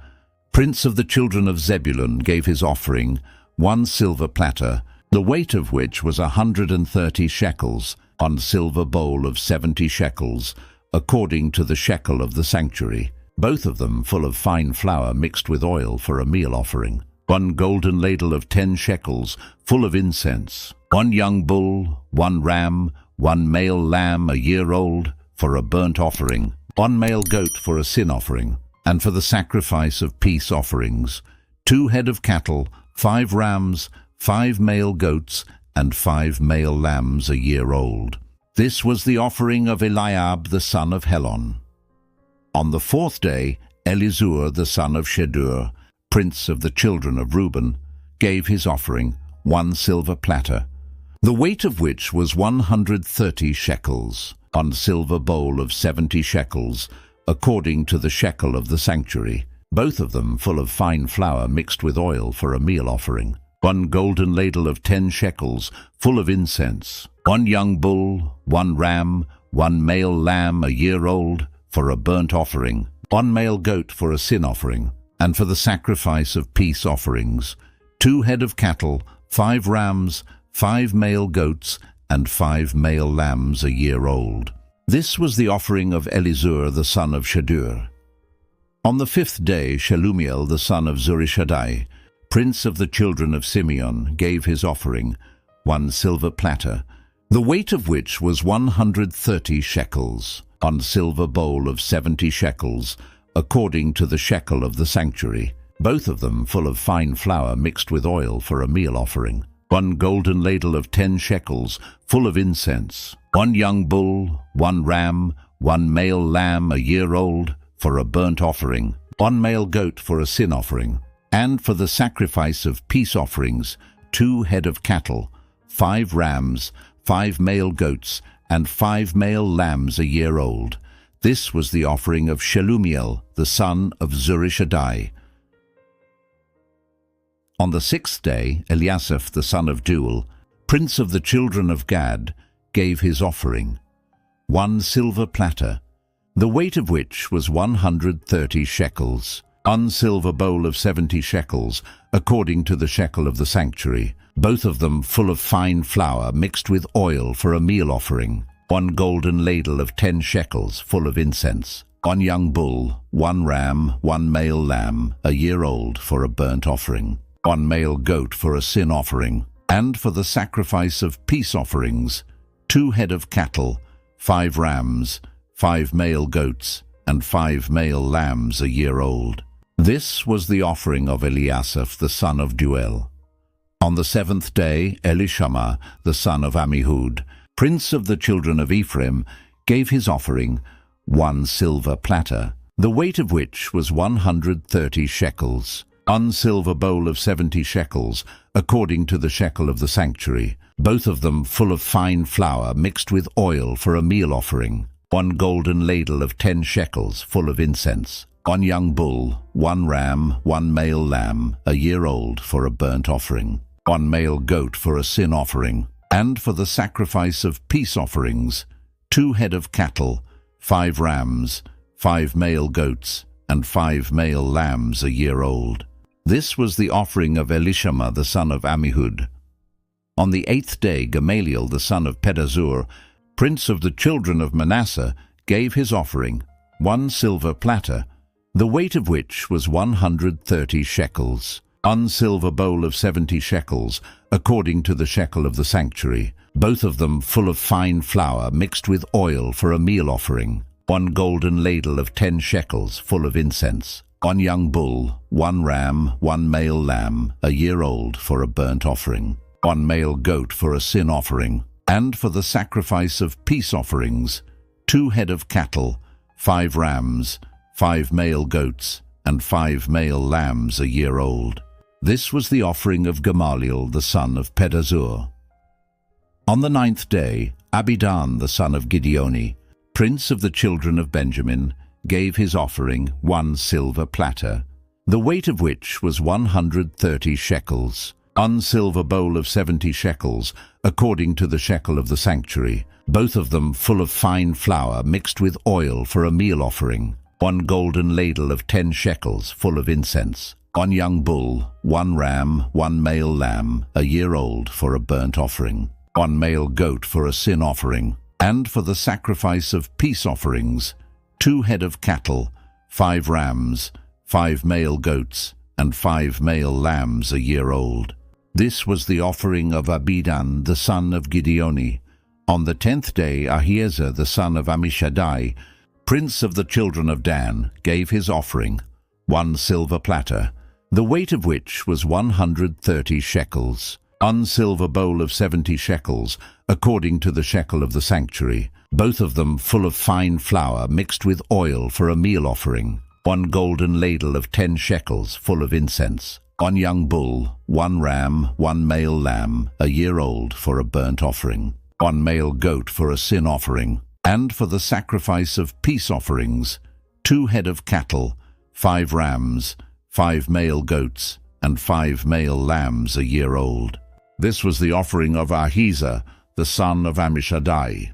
prince of the children of Zebulun, gave his offering, 1 silver platter, the weight of which was 130 shekels, on silver bowl of 70 shekels, according to the shekel of the sanctuary, both of them full of fine flour mixed with oil for a meal offering, 1 golden ladle of 10 shekels, full of incense, 1 young bull, 1 ram, 1 male lamb a year old, for a burnt offering, 1 male goat for a sin offering, and for the sacrifice of peace offerings, 2 head of cattle, 5 rams, 5 male goats, and 5 male lambs a year old. This was the offering of Eliab the son of Helon. On the fourth day, Elizur the son of Shedur, prince of the children of Reuben, gave his offering, 1 silver platter, the weight of which was 130 shekels, on silver bowl of 70 shekels, according to the shekel of the sanctuary, both of them full of fine flour mixed with oil for a meal offering, 1 golden ladle of 10 shekels, full of incense, 1 young bull, 1 ram, 1 male lamb a year old, for a burnt offering, 1 male goat for a sin offering, and for the sacrifice of peace offerings, 2 head of cattle, 5 rams, 5 male goats, and 5 male lambs a year old. This was the offering of Elizur the son of Shedur. On the fifth day, Shelumiel the son of Zurishaddai, prince of the children of Simeon, gave his offering, 1 silver platter, the weight of which was 130 shekels, on silver bowl of 70 shekels, according to the shekel of the sanctuary, both of them full of fine flour mixed with oil for a meal offering, 1 golden ladle of 10 shekels, full of incense, 1 young bull, 1 ram, 1 male lamb a year old, for a burnt offering, 1 male goat for a sin offering, and for the sacrifice of peace offerings, 2 head of cattle, 5 rams, 5 male goats, and 5 male lambs a year old. This was the offering of Shelumiel, the son of Zurishaddai. On the sixth day, Eliasaph the son of Deuel, prince of the children of Gad, gave his offering, 1 silver platter, the weight of which was 130 shekels, on silver bowl of 70 shekels, according to the shekel of the sanctuary, both of them full of fine flour mixed with oil for a meal offering, 1 golden ladle of 10 shekels, full of incense, 1 young bull, 1 ram, 1 male lamb, a year old, for a burnt offering, 1 male goat for a sin offering, and for the sacrifice of peace offerings, 2 head of cattle, 5 rams, 5 male goats, and 5 male lambs a year old. This was the offering of Eliasaph the son of Deuel. On the seventh day, Elishama the son of Ammihud, prince of the children of Ephraim, gave his offering, 1 silver platter, the weight of which was 130 shekels, on silver bowl of 70 shekels, according to the shekel of the sanctuary, both of them full of fine flour mixed with oil for a meal offering, 1 golden ladle of 10 shekels, full of incense, 1 young bull, 1 ram, 1 male lamb, a year old, for a burnt offering, 1 male goat for a sin offering, and for the sacrifice of peace offerings, 2 head of cattle, 5 rams, 5 male goats, and 5 male lambs a year old. This was the offering of Elishama the son of Ammihud. On the eighth day, Gamaliel the son of Pedazur, prince of the children of Manasseh, gave his offering, 1 silver platter, the weight of which was 130 shekels, on silver bowl of 70 shekels, according to the shekel of the sanctuary, both of them full of fine flour mixed with oil for a meal offering, 1 golden ladle of 10 shekels, full of incense, 1 young bull, 1 ram, 1 male lamb, a year old, for a burnt offering, 1 male goat for a sin offering, and for the sacrifice of peace offerings, 2 head of cattle, 5 rams, 5 male goats, and 5 male lambs a year old. This was the offering of Gamaliel the son of Pedazur. On the ninth day, Abidan the son of Gideoni, prince of the children of Benjamin, gave his offering, 1 silver platter, the weight of which was 130 shekels, silver bowl of 70 shekels, according to the shekel of the sanctuary, both of them full of fine flour mixed with oil for a meal offering, 1 golden ladle of 10 shekels full of incense, 1 young bull, 1 ram, 1 male lamb, a year old, for a burnt offering, 1 male goat for a sin offering, and for the sacrifice of peace offerings, 2 head of cattle, 5 rams, 5 male goats, and 5 male lambs a year old. This was the offering of Abidan the son of Gideoni. On the 10th day Ahiezer the son of Ammishaddai, prince of the children of Dan, gave his offering, 1 silver platter, the weight of which was 130 shekels, 1 silver bowl of 70 shekels, according to the shekel of the sanctuary, both of them full of fine flour mixed with oil for a meal offering, 1 golden ladle of 10 shekels full of incense, 1 young bull, 1 ram, 1 male lamb, a year old, for a burnt offering, 1 male goat for a sin offering, and for the sacrifice of peace offerings, 2 head of cattle, 5 rams, 5 male goats, and 5 male lambs a year old. This was the offering of Ahiezer the son of Ammishaddai.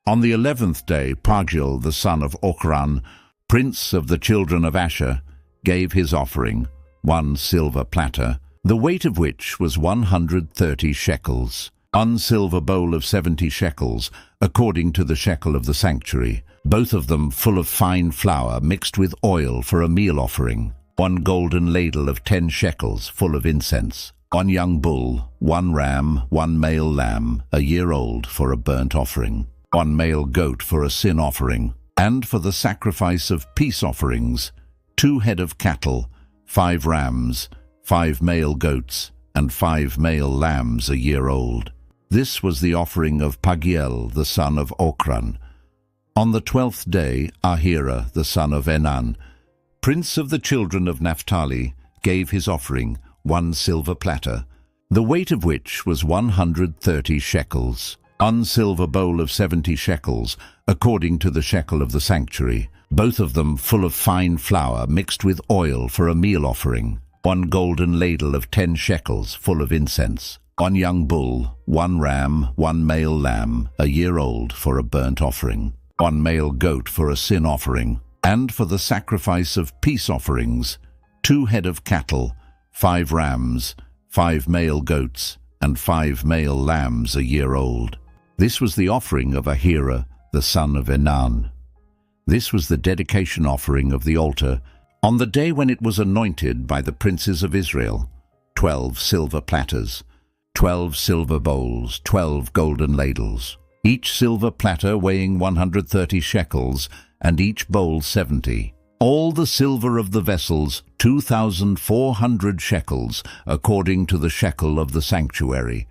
On the 11th day Pagiel the son of Ochran, prince of the children of Asher, gave his offering, 1 silver platter, the weight of which was 130 shekels, 1 silver bowl of 70 shekels, according to the shekel of the sanctuary, both of them full of fine flour mixed with oil for a meal offering, 1 golden ladle of 10 shekels full of incense, 1 young bull, 1 ram, 1 male lamb, a year old, for a burnt offering, 1 male goat for a sin offering, and for the sacrifice of peace offerings, 2 head of cattle, 5 rams, 5 male goats, and 5 male lambs a year old. This was the offering of Pagiel the son of Ochran. On the 12th day Ahira the son of Enan, prince of the children of Naphtali, gave his offering, 1 silver platter, the weight of which was 130 shekels, 1 silver bowl of 70 shekels, according to the shekel of the sanctuary, both of them full of fine flour mixed with oil for a meal offering, 1 golden ladle of 10 shekels full of incense, 1 young bull, 1 ram, 1 male lamb, a year old, for a burnt offering, 1 male goat for a sin offering, and for the sacrifice of peace offerings, 2 head of cattle, 5 rams, 5 male goats, and 5 male lambs a year old. This was the offering of Ahira the son of Enan. This was the dedication offering of the altar on the day when it was anointed by the princes of Israel, 12 silver platters, 12 silver bowls, 12 golden ladles, each silver platter weighing 130 shekels, and each bowl 70. All the silver of the vessels 2,400 shekels, according to the shekel of the sanctuary.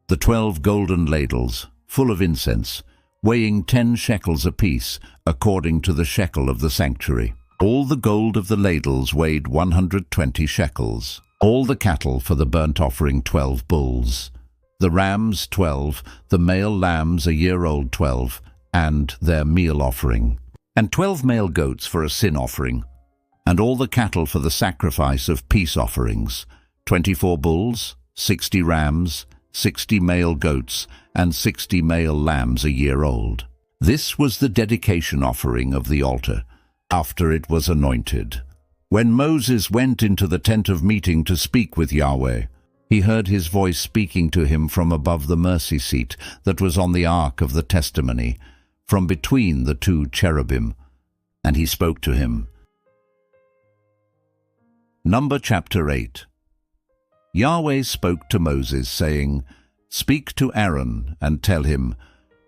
The 12 golden ladles, full of incense, weighing 10 shekels apiece, according to the shekel of the sanctuary. All the gold of the ladles weighed 120 shekels. All the cattle for the burnt offering 12 bulls. The rams 12, the male lambs a year old 12, and their meal offering. And 12 male goats for a sin offering, and all the cattle for the sacrifice of peace offerings, 24 bulls, 60 rams, 60 male goats, and 60 male lambs a year old. This was the dedication offering of the altar, after it was anointed. When Moses went into the tent of meeting to speak with Yahweh, he heard his voice speaking to him from above the mercy seat that was on the ark of the testimony, from between the 2 cherubim, and he spoke to him. Number chapter 8. Yahweh spoke to Moses, saying, "Speak to Aaron, and tell him,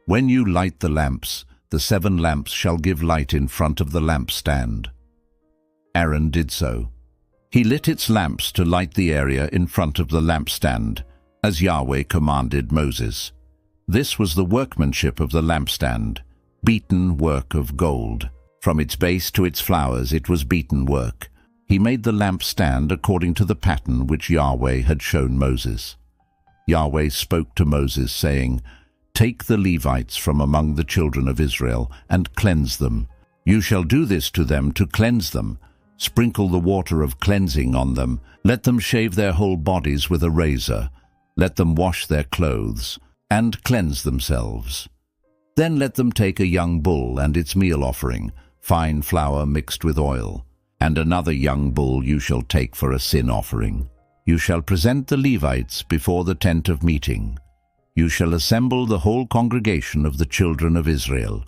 when you light the lamps, the 7 lamps shall give light in front of the lampstand." Aaron did so. He lit its lamps to light the area in front of the lampstand, as Yahweh commanded Moses. This was the workmanship of the lampstand, beaten work of gold. From its base to its flowers it was beaten work. He made the lampstand according to the pattern which Yahweh had shown Moses. Yahweh spoke to Moses, saying, "Take the Levites from among the children of Israel, and cleanse them. You shall do this to them to cleanse them, Sprinkle the water of cleansing on them. Let them shave their whole bodies with a razor. Let them wash their clothes and cleanse themselves. Then let them take a young bull and its meal offering, fine flour mixed with oil, and another young bull you shall take for a sin offering. You shall present the Levites before the tent of meeting. You shall assemble the whole congregation of the children of Israel.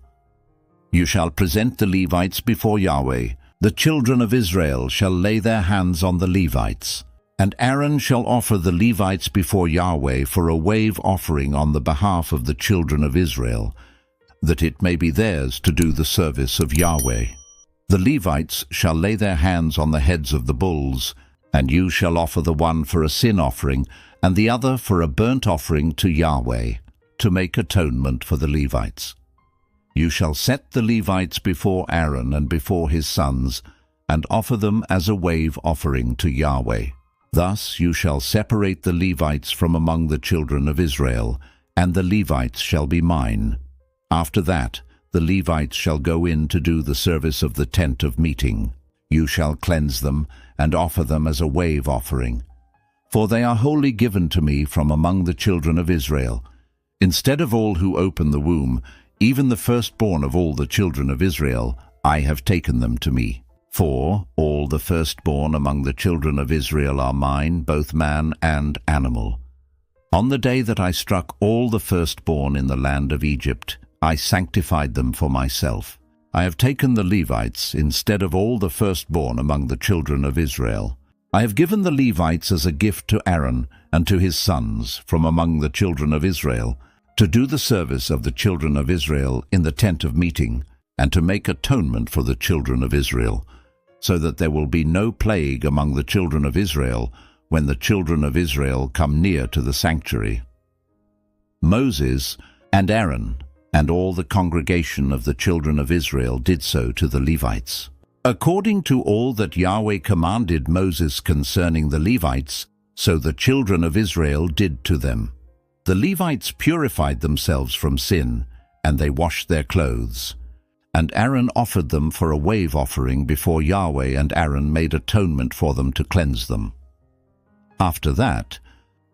You shall present the Levites before Yahweh. The children of Israel shall lay their hands on the Levites. And Aaron shall offer the Levites before Yahweh for a wave offering on the behalf of the children of Israel, that it may be theirs to do the service of Yahweh. The Levites shall lay their hands on the heads of the bulls, and you shall offer the one for a sin offering, and the other for a burnt offering to Yahweh, to make atonement for the Levites. You shall set the Levites before Aaron and before his sons, and offer them as a wave offering to Yahweh. Thus you shall separate the Levites from among the children of Israel, and the Levites shall be mine. After that, the Levites shall go in to do the service of the tent of meeting. You shall cleanse them, and offer them as a wave offering. For they are wholly given to me from among the children of Israel. Instead of all who open the womb, even the firstborn of all the children of Israel, I have taken them to me. For all the firstborn among the children of Israel are mine, both man and animal. On the day that I struck all the firstborn in the land of Egypt, I sanctified them for myself. I have taken the Levites instead of all the firstborn among the children of Israel. I have given the Levites as a gift to Aaron and to his sons from among the children of Israel, to do the service of the children of Israel in the tent of meeting, and to make atonement for the children of Israel, so that there will be no plague among the children of Israel when the children of Israel come near to the sanctuary. Moses and Aaron and all the congregation of the children of Israel did so to the Levites, according to all that Yahweh commanded Moses concerning the Levites, so the children of Israel did to them. The Levites purified themselves from sin, and they washed their clothes. And Aaron offered them for a wave offering before Yahweh, and Aaron made atonement for them to cleanse them. After that,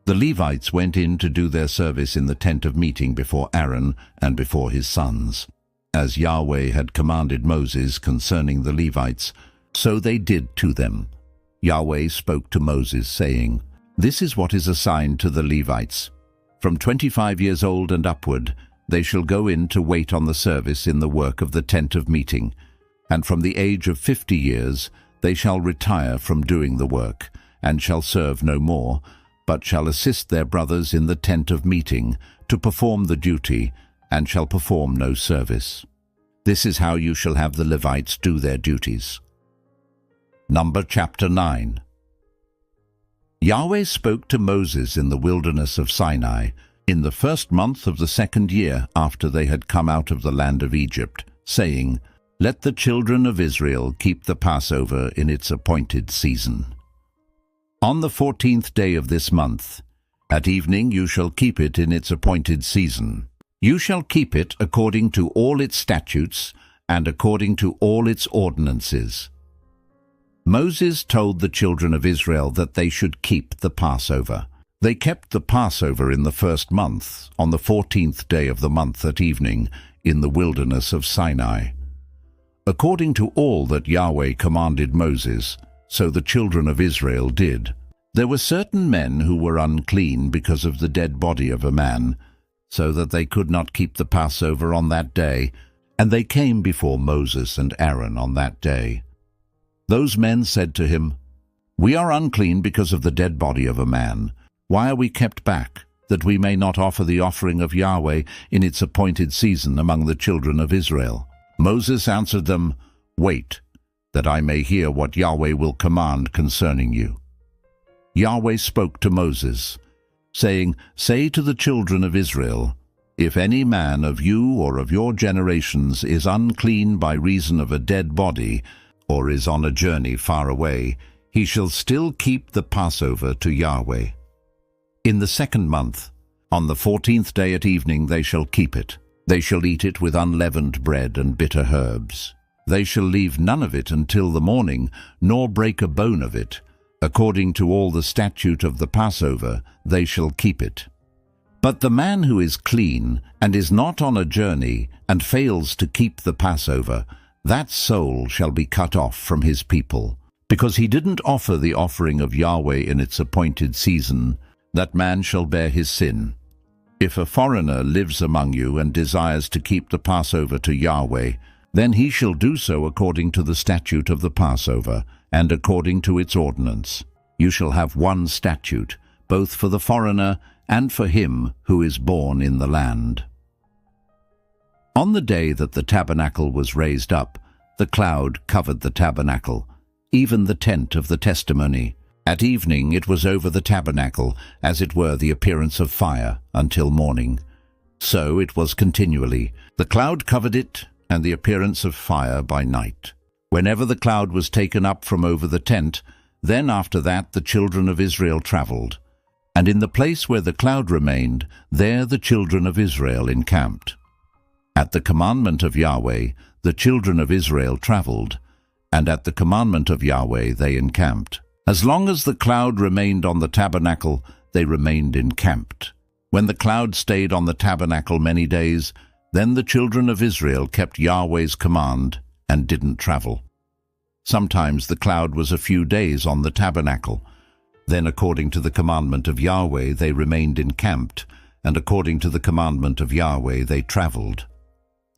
the Levites went in to do their service in the tent of meeting before Aaron and before his sons. As Yahweh had commanded Moses concerning the Levites, so they did to them. Yahweh spoke to Moses, saying, This is what is assigned to the Levites. From 25 years old and upward, they shall go in to wait on the service in the work of the tent of meeting, and from the age of 50 years they shall retire from doing the work, and shall serve no more, but shall assist their brothers in the tent of meeting to perform the duty, and shall perform no service. This is how you shall have the Levites do their duties. Number chapter 9. Yahweh spoke to Moses in the wilderness of Sinai, in the first month of the 2nd year after they had come out of the land of Egypt, saying, Let the children of Israel keep the Passover in its appointed season. On the 14th day of this month, at evening you shall keep it in its appointed season. You shall keep it according to all its statutes and according to all its ordinances. Moses told the children of Israel that they should keep the Passover. They kept the Passover in the first month, on the 14th day of the month at evening, in the wilderness of Sinai. According to all that Yahweh commanded Moses, so the children of Israel did. There were certain men who were unclean because of the dead body of a man, so that they could not keep the Passover on that day, and they came before Moses and Aaron on that day. Those men said to him, We are unclean because of the dead body of a man. Why are we kept back, that we may not offer the offering of Yahweh in its appointed season among the children of Israel? Moses answered them, Wait, that I may hear what Yahweh will command concerning you. Yahweh spoke to Moses, saying, Say to the children of Israel, If any man of you or of your generations is unclean by reason of a dead body, or is on a journey far away, he shall still keep the Passover to Yahweh. In the 2nd month, on the 14th day at evening they shall keep it. They shall eat it with unleavened bread and bitter herbs. They shall leave none of it until the morning, nor break a bone of it. According to all the statute of the Passover, they shall keep it. But the man who is clean, and is not on a journey, and fails to keep the Passover, that soul shall be cut off from his people. Because he didn't offer the offering of Yahweh in its appointed season, that man shall bear his sin. If a foreigner lives among you and desires to keep the Passover to Yahweh, then he shall do so according to the statute of the Passover, and according to its ordinance. You shall have one statute, both for the foreigner and for him who is born in the land. On the day that the tabernacle was raised up, the cloud covered the tabernacle, even the tent of the testimony. At evening it was over the tabernacle, as it were the appearance of fire, until morning. So it was continually. The cloud covered it, and the appearance of fire by night. Whenever the cloud was taken up from over the tent, then after that the children of Israel travelled. And in the place where the cloud remained, there the children of Israel encamped. At the commandment of Yahweh, the children of Israel travelled, and at the commandment of Yahweh they encamped. As long as the cloud remained on the tabernacle, they remained encamped. When the cloud stayed on the tabernacle many days, then the children of Israel kept Yahweh's command and didn't travel. Sometimes the cloud was a few days on the tabernacle. Then according to the commandment of Yahweh they remained encamped, and according to the commandment of Yahweh they traveled.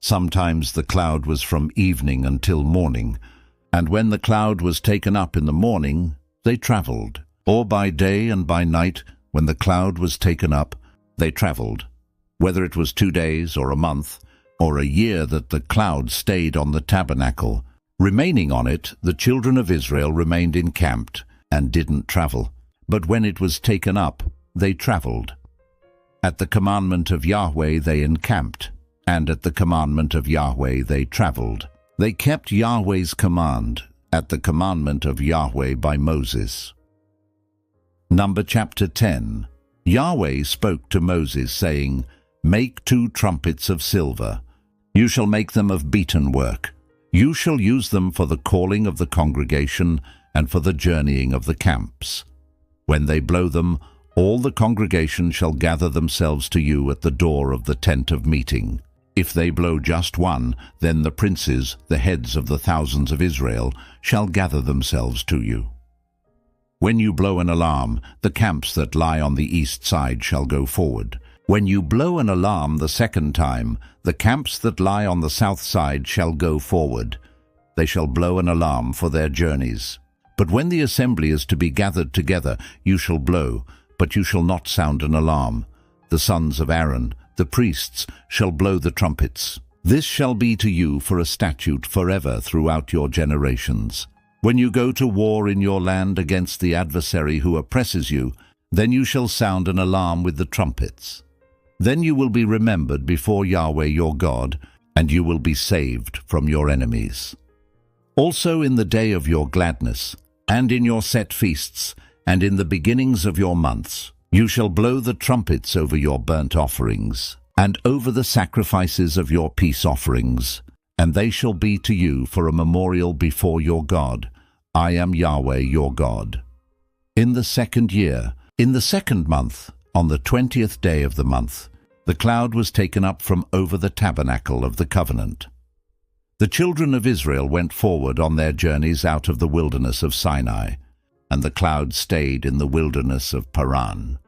Sometimes the cloud was from evening until morning, and when the cloud was taken up in the morning, they traveled. Or by day and by night, when the cloud was taken up, they traveled. Whether it was 2 days or a month, or a year that the cloud stayed on the tabernacle, remaining on it, the children of Israel remained encamped and didn't travel. But when it was taken up, they traveled. At the commandment of Yahweh they encamped, and at the commandment of Yahweh they traveled. They kept Yahweh's command, at the commandment of Yahweh by Moses. Number chapter 10. Yahweh spoke to Moses, saying, Make 2 trumpets of silver. You shall make them of beaten work. You shall use them for the calling of the congregation and for the journeying of the camps. When they blow them, all the congregation shall gather themselves to you at the door of the tent of meeting. If they blow just one, then the princes, the heads of the thousands of Israel, shall gather themselves to you. When you blow an alarm, the camps that lie on the east side shall go forward. When you blow an alarm the second time, the camps that lie on the south side shall go forward. They shall blow an alarm for their journeys. But when the assembly is to be gathered together, you shall blow, but you shall not sound an alarm. The sons of Aaron, the priests, shall blow the trumpets. This shall be to you for a statute forever throughout your generations. When you go to war in your land against the adversary who oppresses you, then you shall sound an alarm with the trumpets. Then you will be remembered before Yahweh your God, and you will be saved from your enemies. Also in the day of your gladness, and in your set feasts, and in the beginnings of your months, you shall blow the trumpets over your burnt offerings, and over the sacrifices of your peace offerings, and they shall be to you for a memorial before your God. I am Yahweh your God. In the 2nd year, in the 2nd month, on the 20th day of the month, the cloud was taken up from over the tabernacle of the covenant. The children of Israel went forward on their journeys out of the wilderness of Sinai, and the cloud stayed in the wilderness of Paran.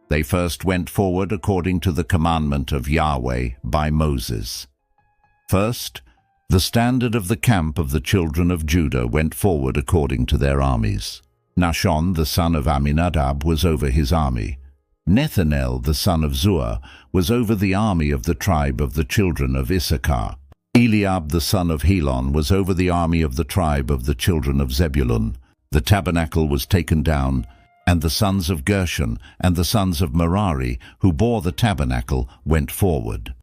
They first went forward according to the commandment of Yahweh by Moses. First, the standard of the camp of the children of Judah went forward according to their armies. Nahshon the son of Amminadab was over his army. Nethanel the son of Zuar was over the army of the tribe of the children of Issachar. Eliab the son of Helon was over the army of the tribe of the children of Zebulun. The tabernacle was taken down, and the sons of Gershon and the sons of Merari, who bore the tabernacle, went forward.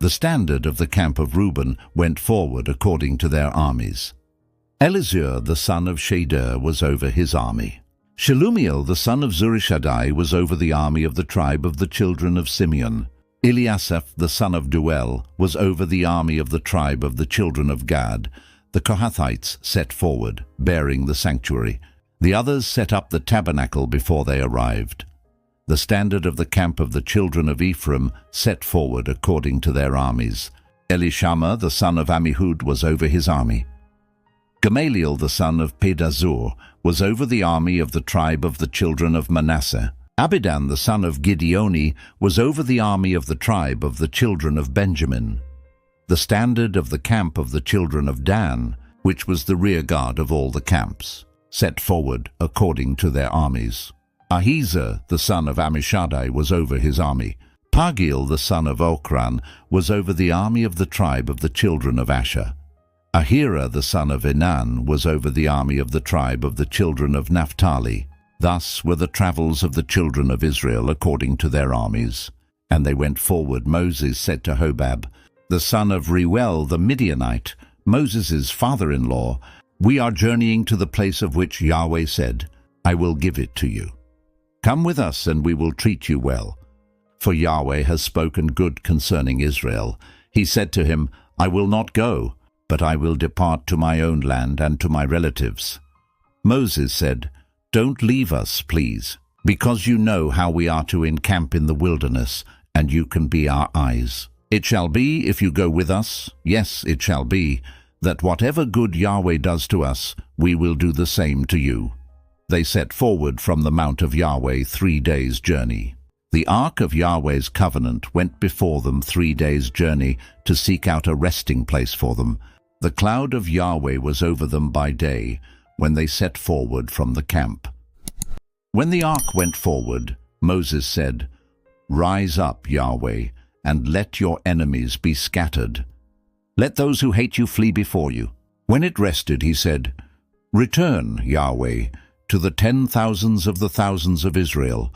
The standard of the camp of Reuben went forward according to their armies. Elizur the son of Shader was over his army. Shelumiel the son of Zurishaddai was over the army of the tribe of the children of Simeon. Eliasaph the son of Deuel was over the army of the tribe of the children of Gad. The Kohathites set forward, bearing the sanctuary. The others set up the tabernacle before they arrived. The standard of the camp of the children of Ephraim set forward according to their armies. Elishama the son of Ammihud was over his army. Gamaliel the son of Pedazur was over the army of the tribe of the children of Manasseh. Abidan the son of Gideoni was over the army of the tribe of the children of Benjamin. The standard of the camp of the children of Dan, which was the rear guard of all the camps, set forward according to their armies. Ahiezer the son of Ammishaddai was over his army. Pagiel the son of Ochran was over the army of the tribe of the children of Asher. Ahira the son of Enan was over the army of the tribe of the children of Naphtali. Thus were the travels of the children of Israel according to their armies. And they went forward. Moses said to Hobab, the son of Reuel the Midianite, Moses' father-in-law, "We are journeying to the place of which Yahweh said, 'I will give it to you.' Come with us, and we will treat you well. For Yahweh has spoken good concerning Israel." He said to him, "I will not go, but I will depart to my own land and to my relatives." Moses said, "Don't leave us, please, because you know how we are to encamp in the wilderness, and you can be our eyes. It shall be, if you go with us, yes, it shall be, that whatever good Yahweh does to us, we will do the same to you." They set forward from the mount of Yahweh 3 days' journey. The ark of Yahweh's covenant went before them 3 days' journey to seek out a resting place for them. The cloud of Yahweh was over them by day, when they set forward from the camp. When the ark went forward, Moses said, "Rise up, Yahweh, and let your enemies be scattered. Let those who hate you flee before you." When it rested, he said, "Return, Yahweh, to the 10,000s of the thousands of Israel,